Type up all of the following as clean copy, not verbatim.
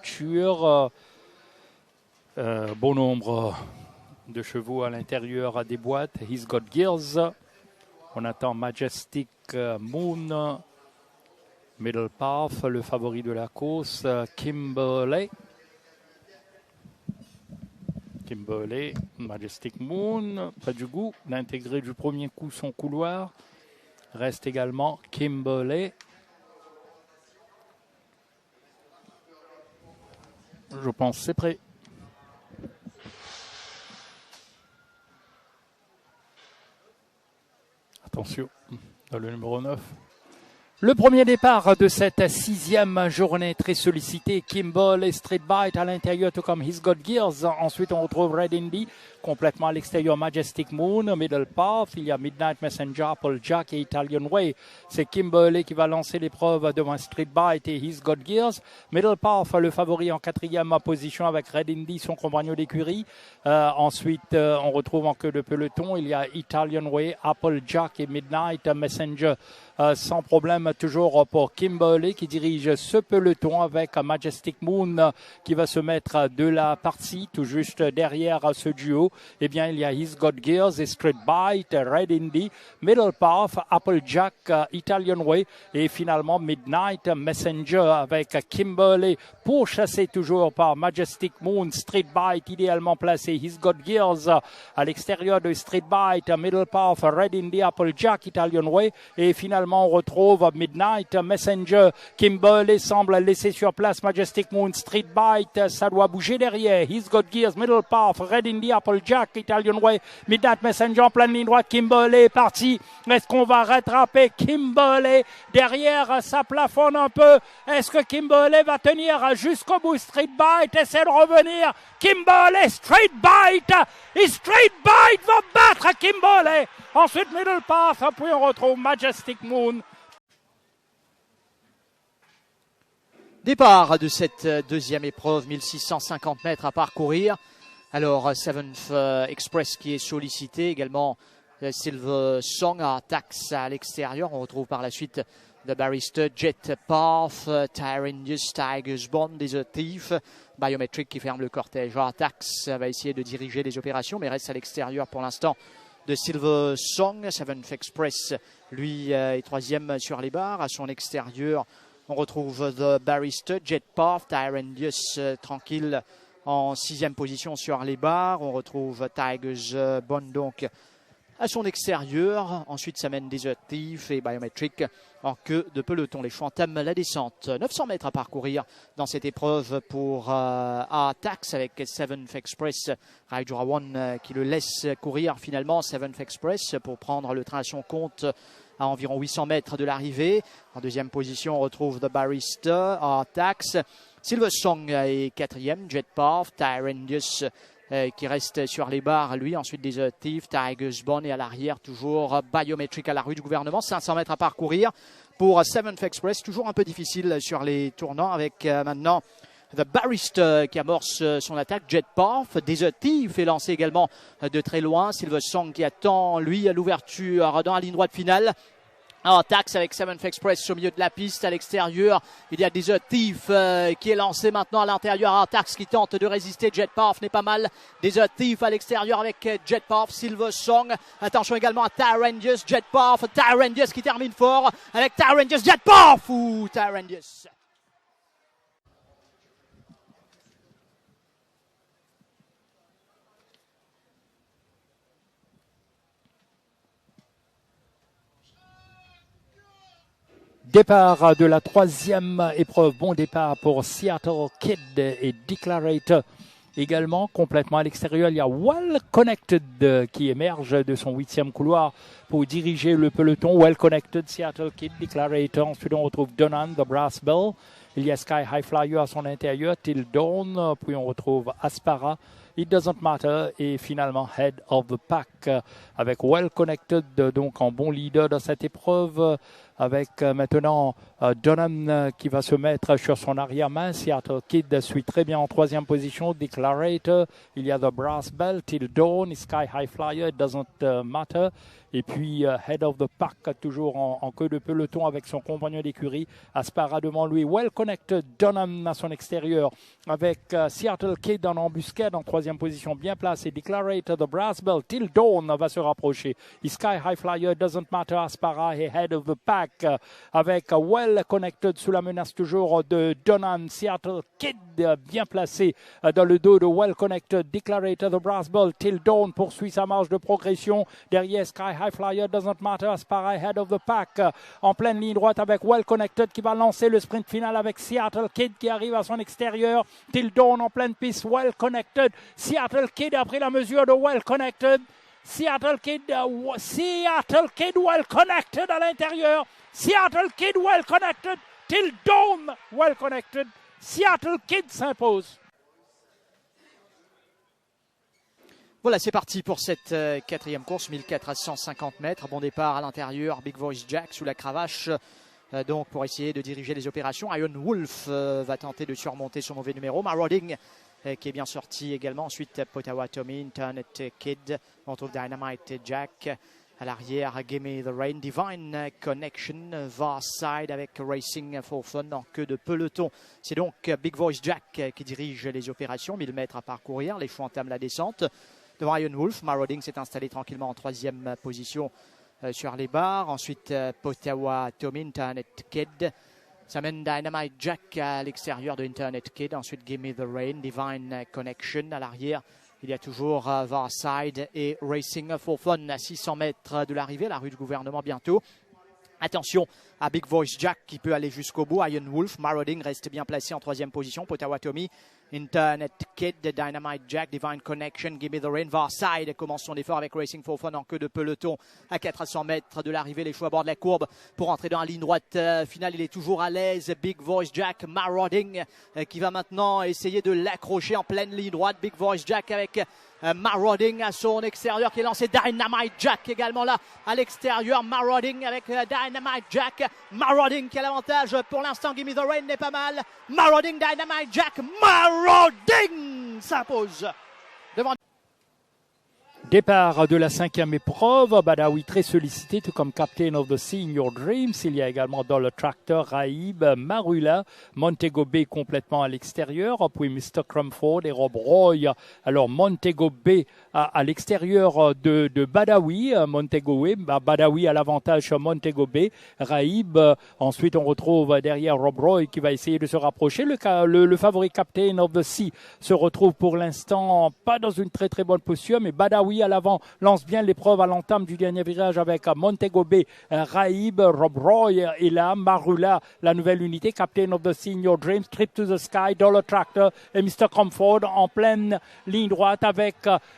voiture. Bon nombre de chevaux à l'intérieur des boîtes. He's Got Gears. On attend Majestic Moon. Middle Path, le favori de la course. Kimberley, Majestic Moon, pas du goût d'intégrer du premier coup son couloir. Reste également Kimberley. Je pense c'est prêt. Attention, dans le numéro 9. Le premier départ de cette 6e journée très sollicitée, Kimberley, Street Bite à l'intérieur, tout comme He's Got Gears. Ensuite, on retrouve Red Indy, complètement à l'extérieur, Majestic Moon, Middle Path. Il y a Midnight Messenger, Applejack et Italian Way. C'est Kimberley qui va lancer l'épreuve devant Street Bite et He's Got Gears. Middle Path, le favori en 4e position avec Red Indy, son compagnon d'écurie. Ensuite, on retrouve en queue de peloton, il y a Italian Way, Applejack et Midnight Messenger. Sans problème toujours pour Kimberley qui dirige ce peloton avec Majestic Moon qui va se mettre de la partie tout juste derrière ce duo. Eh bien, il y a He's Got Gears et Street Bite, Red Indy, Middle Path, Applejack, Italian Way et finalement Midnight Messenger avec Kimberley pourchassé toujours par Majestic Moon, Street Bite idéalement placé, He's Got Gears à l'extérieur de Street Bite, Middle Path, Red Indy, Applejack, Italian Way et finalement on retrouve Midnight Messenger. Kimberley semble laisser sur place Majestic Moon, Street Bite, ça doit bouger derrière. He's Got Gears, Middle Path, Red Indy, Applejack, Italian Way, Midnight Messenger en pleine ligne droite. Kimberley est parti. Est-ce qu'on va rattraper Kimberley? Derrière, ça plafonne un peu. Est-ce que Kimberley va tenir jusqu'au bout? Street Bite essaie de revenir. Kimberley, Street Bite, et Street Bite va battre Kimberley. Ensuite, Middle Path, puis on retrouve Majestic Moon. Départ de cette deuxième épreuve, 1650 mètres à parcourir. Alors, Seventh Express qui est sollicité, également Silver Song à Tax à l'extérieur. On retrouve par la suite The Barrister, Jet Path, Tyrannius, Tiger's Bond, des Thief, Biometric qui ferme le cortège. Tax va essayer de diriger les opérations, mais reste à l'extérieur pour l'instant de Silver Song. Seventh Express, lui, est troisième sur les barres. À son extérieur, on retrouve The Barrister, Jet Path, Tyrannius tranquille en sixième position sur les barres. On retrouve Tiger's Bond donc à son extérieur. Ensuite, ça mène des Thief et Biometric en queue de peloton. Les chevaux entament la descente. 900 mètres à parcourir dans cette épreuve pour Tax avec Seventh Express. Raijura One qui le laisse courir finalement. Seventh Express pour prendre le train à son compte à environ 800 mètres de l'arrivée. En deuxième position, on retrouve The Barrister, Tax. Silver Song est quatrième. Jet Path, Tyrannius qui reste sur les barres, lui. Ensuite des Thief, Tiger's Bond et à l'arrière toujours Biometric à la rue du gouvernement. 500 mètres à parcourir pour Seventh Express. Toujours un peu difficile sur les tournants avec maintenant The Barrister qui amorce son attaque. Jet Path, des Thief est lancé également de très loin. Silver Song qui attend lui à l'ouverture dans la ligne droite finale. Tax avec Seventh Express au milieu de la piste à l'extérieur. Il y a des Thief qui est lancé maintenant à l'intérieur. Tax qui tente de résister. Jet Path n'est pas mal. Des Thief à l'extérieur avec Jet Path, Silver Song. Attention également à Tyrannius, Jet Path. Tyrannius qui termine fort avec Tyrannius, Jet Path ou Tyrannius. Départ de la troisième épreuve. Bon départ pour Seattle Kid et Declarator. Également, complètement à l'extérieur, il y a Well Connected qui émerge de son 8e couloir pour diriger le peloton. Well Connected, Seattle Kid, Declarator. Ensuite, on retrouve Donan, The Brass Bell. Il y a Sky High Flyer à son intérieur, Till Dawn. Puis on retrouve Aspara, It Doesn't Matter. Et finalement, Head of the Pack avec Well Connected, donc en bon leader dans cette épreuve. avec maintenant Dunham qui va se mettre sur son arrière-main. Seattle Kid suit très bien en troisième position. Declarator, il y a The Brass Belt, Till Dawn, Sky High Flyer, It Doesn't Matter. Et puis Head of the Pack, toujours en queue de peloton avec son compagnon d'écurie, Aspara devant lui. Well Connected, Dunham à son extérieur avec Seattle Kid en embuscade en troisième position, bien placé. Declarator, The Brass Belt, Till Dawn va se rapprocher. Sky High Flyer, Doesn't Matter, Aspara et Head of the Pack avec Well Connected sous la menace toujours de Dunham. Seattle Kid bien placé dans le dos de Well Connected. Declarator, The Brass Belt, Till Dawn poursuit sa marche de progression. Derrière Sky High Flyer, Doesn't Matter, Aspara, Head of the Pack en pleine ligne droite avec Well Connected qui va lancer le sprint final avec Seattle Kid qui arrive à son extérieur. Till Dawn en pleine piste, Well Connected. Seattle Kid a pris la mesure de Well Connected. Seattle Kid Well Connected à l'intérieur. Seattle Kid Well Connected. Till Dawn Well Connected. Seattle Kid s'impose. Voilà, c'est parti pour cette quatrième course, 1450 mètres. Bon départ à l'intérieur, Big Voice Jack sous la cravache. Donc pour essayer de diriger les opérations, Iron Wolf va tenter de surmonter son mauvais numéro. Marauding qui est bien sorti également. Ensuite Potawa Tommy, Internet Kid. On trouve Dynamite Jack. À l'arrière, Gimme the Rain, Divine Connection, Varside avec Racing for Fun en queue de peloton. C'est donc Big Voice Jack qui dirige les opérations, 1000 mètres à parcourir. Les chevaux entament la descente. Devant Iron Wolf, Marauding s'est installé tranquillement en troisième position sur les barres. Ensuite, Potawa Tommy, Internet Kid. Ça mène Dynamite Jack à l'extérieur de Internet Kid. Ensuite, Gimme the Rain, Divine Connection. À l'arrière, il y a toujours Varside et Racing for Fun à 600 mètres de l'arrivée, la rue du gouvernement bientôt. Attention à Big Voice Jack qui peut aller jusqu'au bout. Iron Wolf, Marauding reste bien placé en troisième position. Potawa Tommy, Internet Kid, Dynamite Jack, Divine Connection, Gimme the Rain. Varside commence son effort avec Racing for Fun en queue de peloton à 400 mètres de l'arrivée. Les chevaux à bord de la courbe pour entrer dans la ligne droite finale. Il est toujours à l'aise. Big Voice Jack, Marauding qui va maintenant essayer de l'accrocher en pleine ligne droite. Big Voice Jack avec Marauding à son extérieur qui est lancé. Dynamite Jack également là à l'extérieur. Marauding avec Dynamite Jack. Marauding qui a l'avantage pour l'instant. Gimme the Rain n'est pas mal. Marauding, Dynamite Jack. Marauding s'impose devant. Départ de la cinquième épreuve, Badawi très sollicité, tout comme Captain of the Sea in Your Dreams. Il y a également dans le tracteur Raïb, Marula, Montego Bay complètement à l'extérieur, puis Mr. Crumford et Rob Roy. Alors Montego Bay à l'extérieur de Badawi, Badawi à l'avantage sur Montego Bay, Raïb. Ensuite on retrouve derrière Rob Roy qui va essayer de se rapprocher. Le favori Captain of the Sea se retrouve pour l'instant pas dans une très très bonne posture, mais Badawi à l'avant lance bien l'épreuve à l'entame du dernier virage avec Montego Bay, Raïb, Rob Roy et là Marula, la nouvelle unité, Captain of the Sea in Your Dreams, Trip to the Sky, Dollar Tractor et Mr. Comfort en pleine ligne droite avec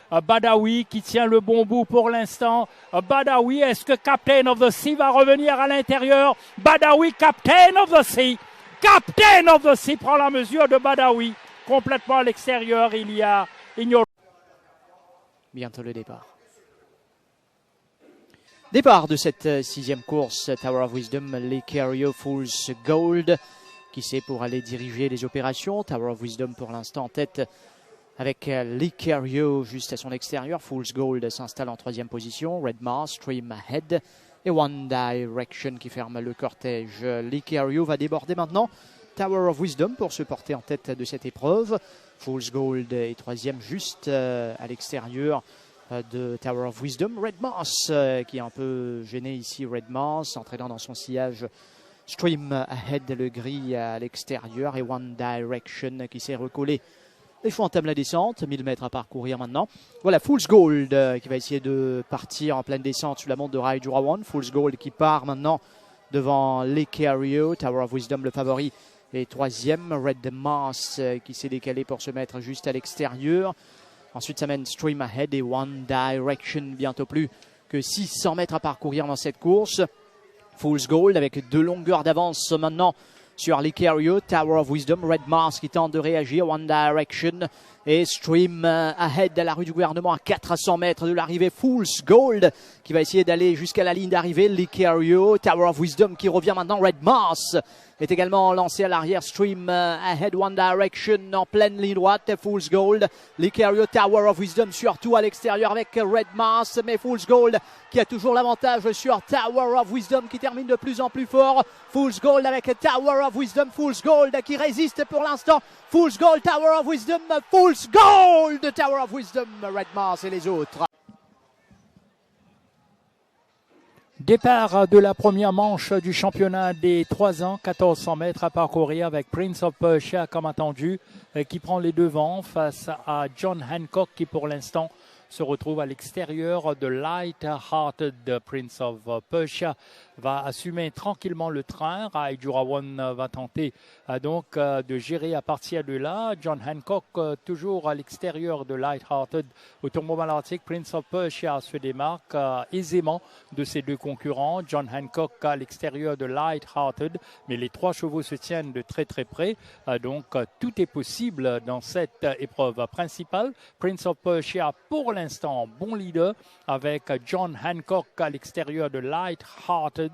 Badawi qui tient le bon bout pour l'instant. Badawi, est-ce que Captain of the Sea va revenir à l'intérieur? Badawi, Captain of the Sea. Captain of the Sea prend la mesure de Badawi complètement à l'extérieur. Il y a In Your Bientôt le départ. Départ de cette sixième course, Tower of Wisdom, Licario Fool's Gold, qui c'est pour aller diriger les opérations. Tower of Wisdom pour l'instant en tête avec Licario juste à son extérieur. Fool's Gold s'installe en troisième position. Red Mars, Stream Ahead et One Direction qui ferme le cortège. Licario va déborder maintenant Tower of Wisdom pour se porter en tête de cette épreuve. Fool's Gold est troisième juste à l'extérieur de Tower of Wisdom. Red Mars qui est un peu gêné ici. Red Mars entraînant dans son sillage Stream Ahead, le gris à l'extérieur, et One Direction qui s'est recollé. Les chevaux entament la descente, 1000 mètres à parcourir maintenant. Voilà Fool's Gold qui va essayer de partir en pleine descente sous la montre de Raijura One. Fool's Gold qui part maintenant devant Licario. Tower of Wisdom le favori. Et troisième, Red Mars qui s'est décalé pour se mettre juste à l'extérieur. Ensuite, ça mène Stream Ahead et One Direction, bientôt plus que 600 mètres à parcourir dans cette course. Fool's Gold avec 2 longueurs d'avance maintenant sur Licario. Tower of Wisdom, Red Mars qui tente de réagir. One Direction Et Stream Ahead à la rue du gouvernement à 400 mètres de l'arrivée. Fool's Gold qui va essayer d'aller jusqu'à la ligne d'arrivée. Licario, Tower of Wisdom qui revient maintenant. Red Mars est également lancé à l'arrière. Stream Ahead One Direction en pleine ligne droite. Fool's Gold, Licario, Tower of Wisdom surtout à l'extérieur avec Red Mars. Mais Fool's Gold qui a toujours l'avantage sur Tower of Wisdom qui termine de plus en plus fort. Fool's Gold avec Tower of Wisdom. Fool's Gold qui résiste pour l'instant. Fool's Gold, Tower of Wisdom. Fool's Gold, Tower of Wisdom, Red Mars et les autres. Départ de la première manche du championnat des 3 ans, 1400 mètres à parcourir avec Prince of Persia comme attendu, qui prend les devants face à John Hancock qui pour l'instant se retrouve à l'extérieur de Light-Hearted. Prince of Persia va assumer tranquillement le train. Raijurawan va tenter donc de gérer à partir de là. John Hancock toujours à l'extérieur de Light-Hearted. Au tombeau malartique, Prince of Persia se démarque aisément de ses deux concurrents. John Hancock à l'extérieur de Light-Hearted, mais les 3 chevaux se tiennent de très très près. Donc tout est possible dans cette épreuve principale. Prince of Persia pour l'instant bon leader avec John Hancock à l'extérieur de Light-Hearted.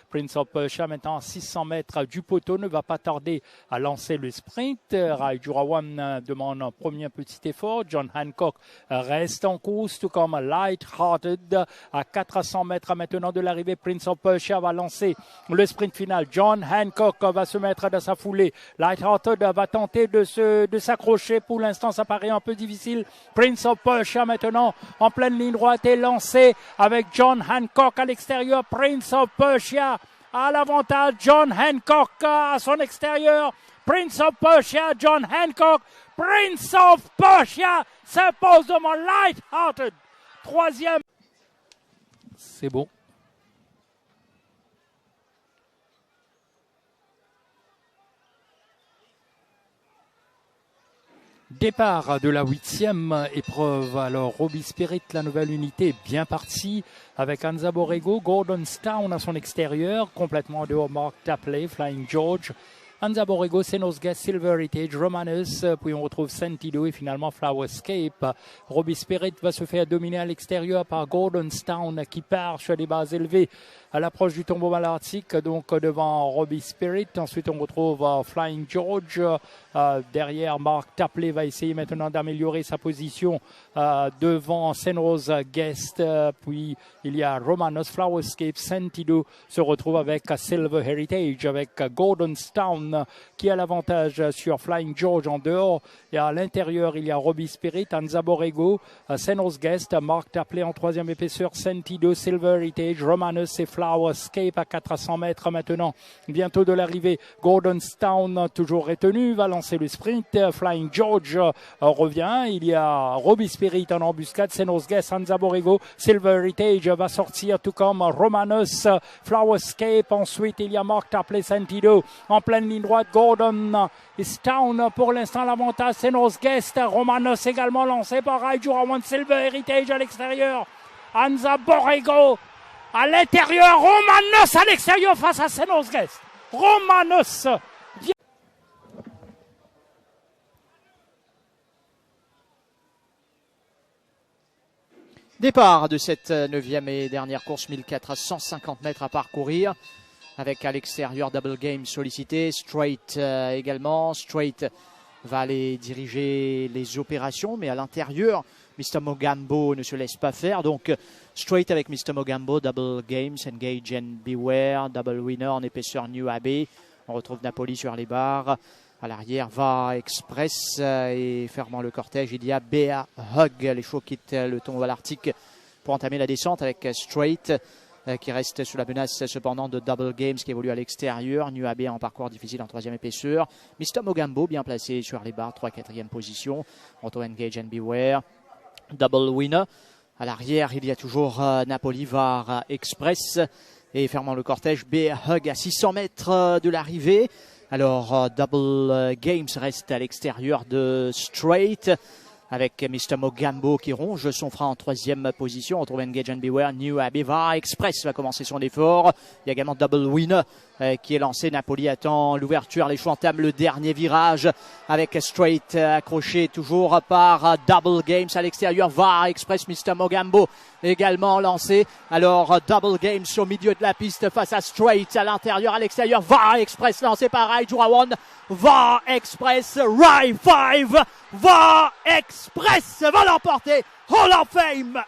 Prince of Persia maintenant à 600 mètres du poteau ne va pas tarder à lancer le sprint. Raijurawan demande un premier petit effort. John Hancock reste en course tout comme Light-Hearted à 400 mètres maintenant de l'arrivée. Prince of Persia va lancer le sprint final. John Hancock va se mettre dans sa foulée. Light-Hearted va tenter de s'accrocher. Pour l'instant ça paraît un peu difficile. Prince of Persia maintenant en pleine ligne droite est lancé avec John Hancock à l'extérieur. Prince of Persia à l'avantage. John Hancock à son extérieur. Prince of Persia, John Hancock. Prince of Persia s'impose devant Light-Hearted. 3e. C'est bon. Départ de la 8e épreuve. Alors, Robbie Spirit, la nouvelle unité, est bien partie avec Anza Borrego, Gordonstown à son extérieur, complètement en dehors Mark Tapley, Flying George, Anza Borrego, Senos Guest, Silver Heritage, Romanus, puis on retrouve Sentido et finalement Flowerscape. Robbie Spirit va se faire dominer à l'extérieur par Gordonstown qui part sur des bases élevées à l'approche du tombeau malartique, donc devant Robbie Spirit. Ensuite, on retrouve Flying George. Derrière, Mark Tapley va essayer maintenant d'améliorer sa position devant Senrose Guest. Puis, il y a Romanos, Flowerscape, Sentido se retrouve avec Silver Heritage, avec Gordonstown qui a l'avantage sur Flying George en dehors. Et à l'intérieur, il y a Robbie Spirit, Anza Borrego, Senrose Guest, Mark Tapley en 3e épaisseur, Sentido, Silver Heritage, Romanus et Flowerscape à 400 mètres maintenant. Bientôt de l'arrivée, Gordonstown toujours retenu, va lancer le sprint. Flying George revient. Il y a Robbie Spirit en embuscade, Senos Guest, Anza Borrego, Silver Heritage va sortir tout comme Romanus, Flowerscape. Ensuite, il y a Mark Tapley, Sentido en pleine ligne droite. Gordonstown pour l'instant l'avantage. Senos Guest, Romanus également lancé par Raijurawan, Silver Heritage à l'extérieur. Anza Borrego à l'intérieur, Romanus à l'extérieur face à Senos Guest. Romanus. Départ de cette 9e et dernière course, 1450 mètres à parcourir. Avec à l'extérieur Double Game sollicité, Straight également. Straight va aller diriger les opérations, mais à l'intérieur, Mr. Mogambo ne se laisse pas faire. Donc, Straight avec Mr. Mogambo, Double Games, Engage and Beware, Double Winner en épaisseur New Abbey. On retrouve Napoli sur les barres. À l'arrière, Va Express et fermant le cortège, il y a Bea Hug. Les chevaux quittent le tombeau à l'Arctique pour entamer la descente avec Straight qui reste sous la menace cependant de Double Games qui évolue à l'extérieur. New Abbey en parcours difficile en 3e épaisseur. Mr. Mogambo bien placé sur les barres, 3-4e position. Auto Engage and Beware. Double Winner. À l'arrière, il y a toujours Napoli, Va Express et fermant le cortège, Bea Hug à 600 mètres de l'arrivée. Alors, Double Games reste à l'extérieur de Straight avec Mr. Mogambo qui ronge son frein en 3e position. On retrouve Engage and Beware, New Abbey, Va Express va commencer son effort. Il y a également Double Winner qui est lancé. Napoli attend l'ouverture. Les choix entament le dernier virage avec straight accroché toujours par Double Games à l'extérieur. VAR Express, Mr. Mogambo également lancé. Alors Double Games au milieu de la piste face à straight à l'intérieur, à l'extérieur. VAR Express lancé par Rai Jurawan. VAR Express, Rai 5. VAR Express va l'emporter. Hall of Fame